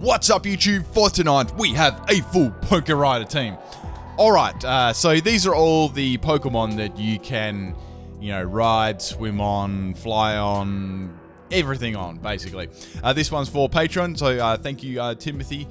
What's up, YouTube? For tonight, we have a full Poké Rider team. Alright, so these are all the Pokemon that you can, ride, swim on, fly on, everything on, basically. This one's for Patreon, so thank you, Timothy,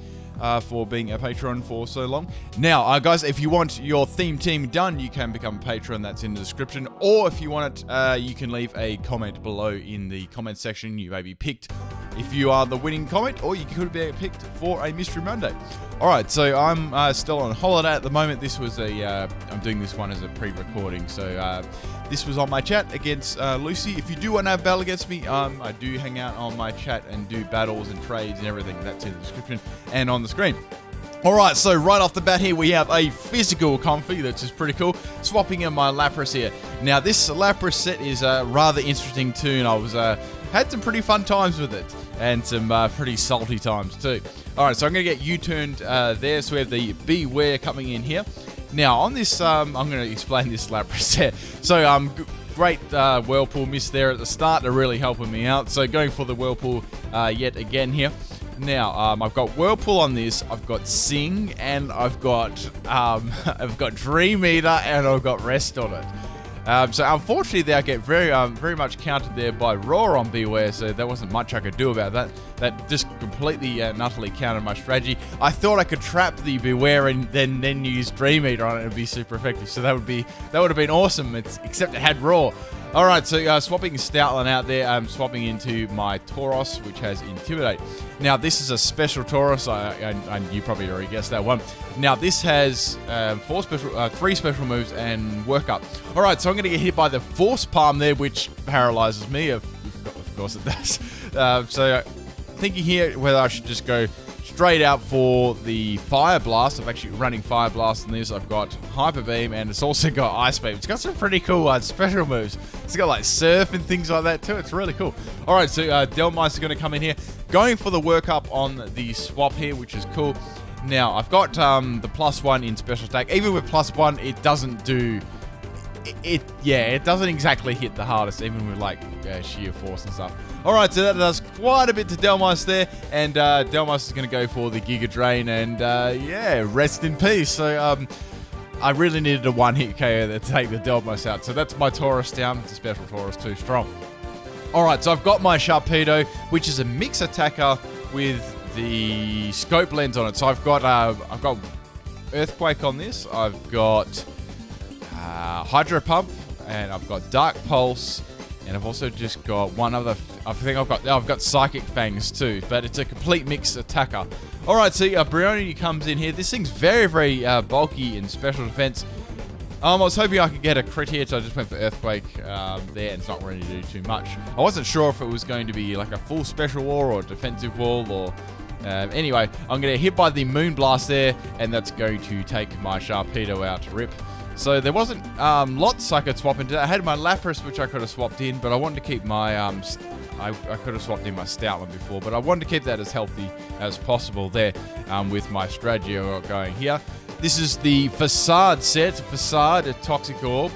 for being a patron for so long. Now, guys, if you want your theme team done, you can become a patron. That's in the description. Or if you want it, you can leave a comment below in the comment section. You may be picked if you are the winning comment, or you could be picked for a Mystery Monday. Alright, so I'm still on holiday at the moment. This was I'm doing this one as a pre-recording, so this was on my chat against Lucy. If you do want to have a battle against me, I do hang out on my chat and do battles and trades and everything. That's in the description and on the screen. Alright, so right off the bat here, we have a physical Comfy, that's just pretty cool. Swapping in my Lapras here. Now, this Lapras set is a rather interesting tune. I was had some pretty fun times with it, and some pretty salty times too. Alright, so I'm going to get U-turned there, so we have the Beware coming in here. Now, on this, I'm going to explain this Lapras set. So, great Whirlpool miss there at the start. They're really helping me out. So, going for the Whirlpool yet again here. Now, I've got Whirlpool on this, I've got Sing, and I've got Dream Eater, and I've got Rest on it. So unfortunately, they get very much countered there by Roar on Beware, so there wasn't much I could do about that. That just completely and utterly countered my strategy. I thought I could trap the Beware and then use Dream Eater on it and be super effective, so that would have been awesome, except it had Roar. Alright, so swapping Stoutland out there, I'm swapping into my Tauros, which has Intimidate. Now, this is a special Tauros, and you probably already guessed that one. Now, this has 3 special moves and Work Up. Alright, so I'm going to get hit by the Force Palm there, which paralyzes me, of course it does. So, thinking here whether I should just go straight out for the Fire Blast. I'm actually running Fire Blast in this. I've got Hyper Beam, and it's also got Ice Beam. It's got some pretty cool special moves. It's got like Surf and things like that too. It's really cool. Alright, so Delmice is going to come in here. Going for the Work Up on the swap here, which is cool. Now, I've got the +1 in special attack. Even with +1, it doesn't do... It doesn't exactly hit the hardest, even with like sheer force and stuff. Alright, so that does quite a bit to Delmice there, and Delmice is going to go for the Giga Drain, and rest in peace. So I really needed a one-hit KO to take the Delmice out, so that's my Tauros down. It's a special Tauros, too strong. Alright, so I've got my Sharpedo, which is a mix attacker with the scope lens on it. So I've got Earthquake on this, I've got Hydro Pump, and I've got Dark Pulse, and I've also just got one other. I think I've got Psychic Fangs too, but it's a complete mixed attacker. All right, so Brioni comes in here. This thing's very, very bulky in special defense. I was hoping I could get a crit here, so I just went for Earthquake there, and it's not really to do too much. I wasn't sure if it was going to be like a full special wall or a defensive wall, or anyway, I'm going to hit by the Moon Blast there, and that's going to take my Sharpedo out. Rip. So there wasn't lots I could swap into. I had my Lapras, which I could have swapped in, but I wanted to keep my I could have swapped in my Stoutland before, but I wanted to keep that as healthy as possible there with my strategy I got going here. This is the Facade set. Facade, a Toxic Orb,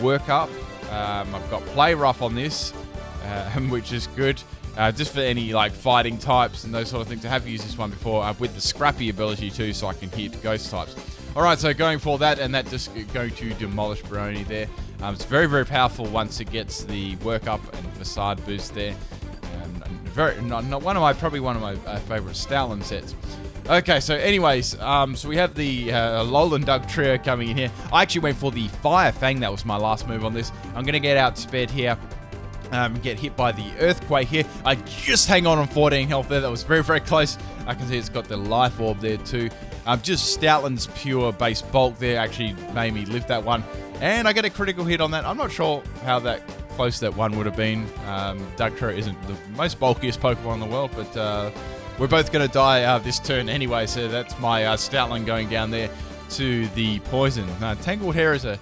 Work Up. I've got Play Rough on this, which is good. Just for any like fighting types and those sort of things. I have used this one before with the Scrappy ability too, so I can hit ghost types. Alright, so going for that, and that just going to demolish Brony there. It's very, very powerful once it gets the Work Up and Facade boost there. Probably one of my favorite Stoutland sets. Okay, so anyways, so we have the Alolan Dug trio coming in here. I actually went for the Fire Fang. That was my last move on this. I'm going to get outspared here. Get hit by the Earthquake here. I just hang on 14 health there. That was very, very close. I can see it's got the Life Orb there too. Just Stoutland's pure base bulk there actually made me lift that one. And I get a critical hit on that. I'm not sure how close that one would have been. Dugtrio isn't the most bulkiest Pokemon in the world, but we're both going to die this turn anyway, so that's my Stoutland going down there to the Poison. Tangled Hair is an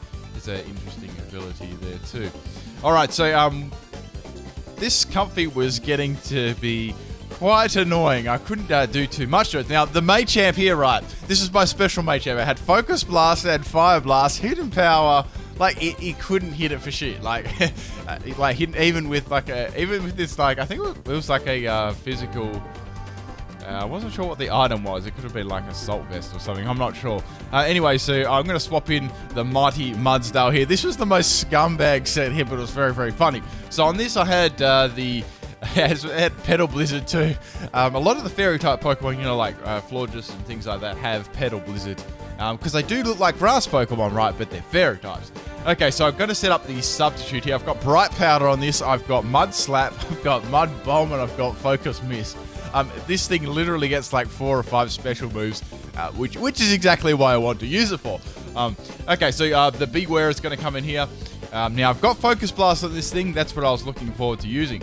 interesting ability there too. Alright, so this Comfy was getting to be quite annoying. I couldn't do too much to it. Now, the Machamp here, right, this is my special Machamp. It had Focus Blast, it had Fire Blast, Hidden Power. Like, it couldn't hit it for shit. Like, even with this, like, I think it was like a physical I wasn't sure what the item was. It could have been like a salt vest or something. I'm not sure. Anyway, so I'm going to swap in the Mighty Mudsdale here. This was the most scumbag set here, but it was very, very funny. So on this, I had it had Petal Blizzard too. A lot of the fairy type Pokemon, you know, like Florges and things like that, have Petal Blizzard. Because they do look like grass Pokemon, right? But they're fairy types. Okay, so I'm going to set up the substitute here. I've got Bright Powder on this. I've got Mud Slap. I've got Mud Bomb, and I've got Focus Mist. This thing literally gets like 4 or 5 special moves, which is exactly why I want to use it for. Okay, so the Beware is going to come in here. Now, I've got Focus Blast on this thing. That's what I was looking forward to using.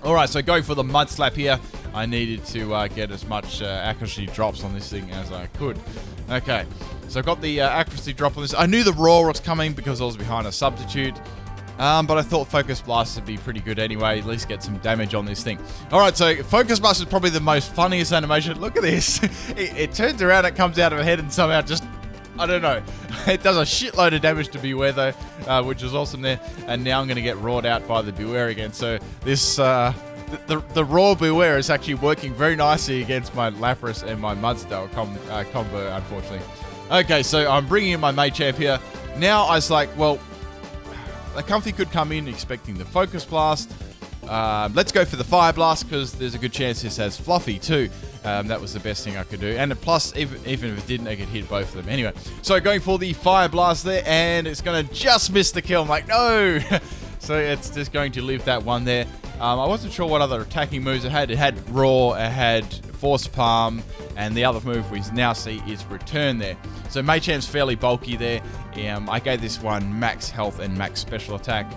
Alright, so going for the Mud Slap here, I needed to get as much accuracy drops on this thing as I could. Okay, so I got the accuracy drop on this. I knew the Roar was coming because I was behind a substitute. But I thought Focus Blast would be pretty good anyway, at least get some damage on this thing. Alright, so Focus Blast is probably the most funniest animation. Look at this. It turns around, it comes out of her head and somehow just, I don't know. It does a shitload of damage to Beware though, which is awesome there. And now I'm going to get roared out by the Beware again. So this, the Roar Beware is actually working very nicely against my Lapras and my Mudsdale combo, unfortunately. Okay, so I'm bringing in my Machamp here. Now I was like, well, the Comfy could come in expecting the Focus Blast. Let's go for the Fire Blast because there's a good chance this has Fluffy too. That was the best thing I could do. And plus, even if it didn't, I could hit both of them. Anyway, so going for the Fire Blast there, and it's going to just miss the kill. I'm like, no! So it's just going to leave that one there. I wasn't sure what other attacking moves it had. It had Roar, it had Force Palm, and the other move we now see is Return there. So Machamp's fairly bulky there. I gave this one max health and max special attack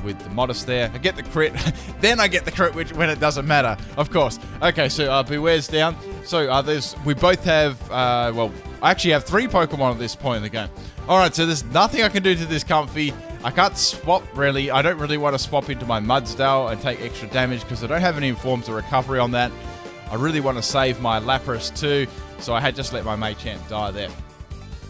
with the Modest there. I get the crit, then I get the crit when it doesn't matter, of course. Okay, so Beware's down. So we both have, well, I actually have 3 Pokemon at this point in the game. Alright, so there's nothing I can do to this Comfy. I can't swap, really. I don't really want to swap into my Mudsdale and take extra damage because I don't have any forms of recovery on that. I really want to save my Lapras too, so I had just let my Machamp die there.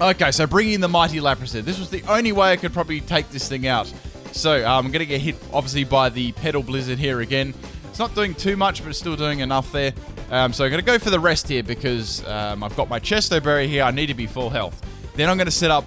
Okay, so bringing in the Mighty Lapras there. This was the only way I could probably take this thing out. So I'm going to get hit, obviously, by the Petal Blizzard here again. It's not doing too much, but it's still doing enough there. So I'm going to go for the rest here because I've got my Chesto Berry here. I need to be full health. Then I'm going to set up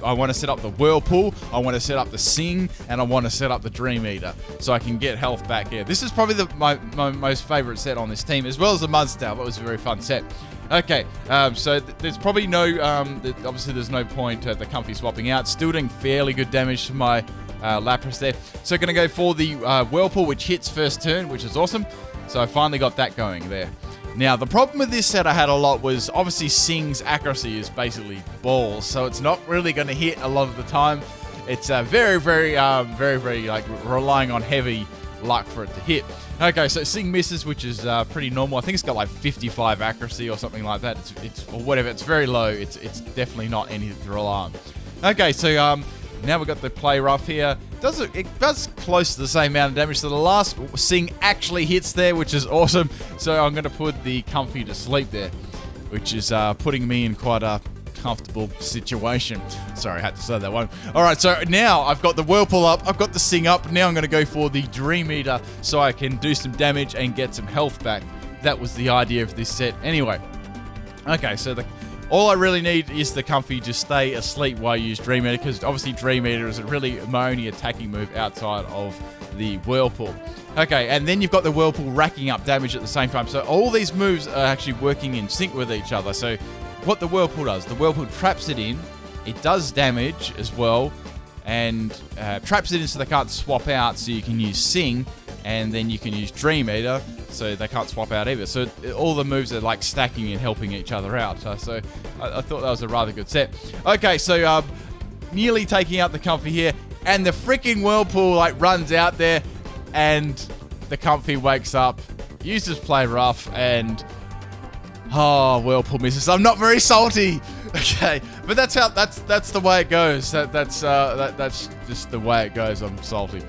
I want to set up the Whirlpool, I want to set up the Sing, and I want to set up the Dream Eater so I can get health back here. This is probably my most favorite set on this team, as well as the Mudsdale. That was a very fun set. Okay, so there's probably no, obviously there's no point at the Comfy swapping out. Still doing fairly good damage to my Lapras there. So going to go for the Whirlpool, which hits first turn, which is awesome. So I finally got that going there. Now, the problem with this set I had a lot was, obviously, Sing's accuracy is basically balls, so it's not really going to hit a lot of the time. It's very, like, relying on heavy luck for it to hit. Okay, so Sing misses, which is pretty normal. I think it's got, like, 55 accuracy or something like that. It's or whatever. It's very low. It's definitely not anything to rely on. Okay, so now we've got the Play Rough here. It does close to the same amount of damage. So the last Sing actually hits there, which is awesome. So I'm going to put the Comfy to sleep there, which is putting me in quite a comfortable situation. Sorry, I had to say that one. All right, so now I've got the Whirlpool up. I've got the Sing up. Now I'm going to go for the Dream Eater so I can do some damage and get some health back. That was the idea of this set anyway. Okay, so all I really need is the Comfy to stay asleep while I use Dream Eater, because obviously Dream Eater is really my only attacking move outside of the Whirlpool. Okay, and then you've got the Whirlpool racking up damage at the same time. So all these moves are actually working in sync with each other. So what the Whirlpool does, the Whirlpool traps it in, it does damage as well, and traps it in so they can't swap out, so you can use Sing, and then you can use Dream Eater, so they can't swap out either. So all the moves are like stacking and helping each other out. So I thought that was a rather good set. Okay, so nearly taking out the Comfy here, and the freaking Whirlpool like runs out there, and the Comfy wakes up, uses Play Rough, and Whirlpool misses. I'm not very salty. Okay, but that's the way it goes. That's just the way it goes. I'm salty.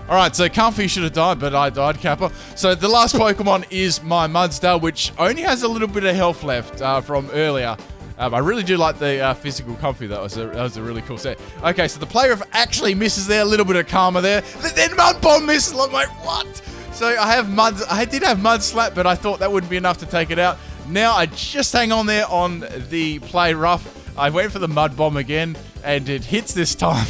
Alright, so Comfy should have died, but I died, Kappa. So the last Pokemon is my Mudsdale, which only has a little bit of health left from earlier. I really do like the physical Comfy. That was a really cool set. Okay, so the Play Rough actually misses there. A little bit of karma there. Then Mud Bomb misses. I'm like, what? So I did have Mud Slap, but I thought that wouldn't be enough to take it out. Now I just hang on there on the Play Rough. I went for the Mud Bomb again, and it hits this time,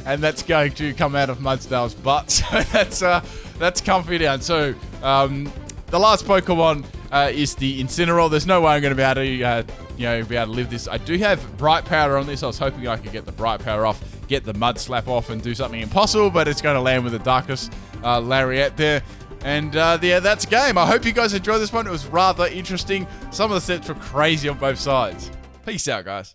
and that's going to come out of Mudsdale's butt. So that's comfy down. So the last Pokemon is the Incineroar. There's no way I'm going to be able to be able to live this. I do have Bright Powder on this. I was hoping I could get the Bright Powder off, get the Mud Slap off, and do something impossible, but it's going to land with the Darkest Lariat there. And yeah, that's a game. I hope you guys enjoyed this one. It was rather interesting. Some of the sets were crazy on both sides. Peace out, guys.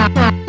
Bye.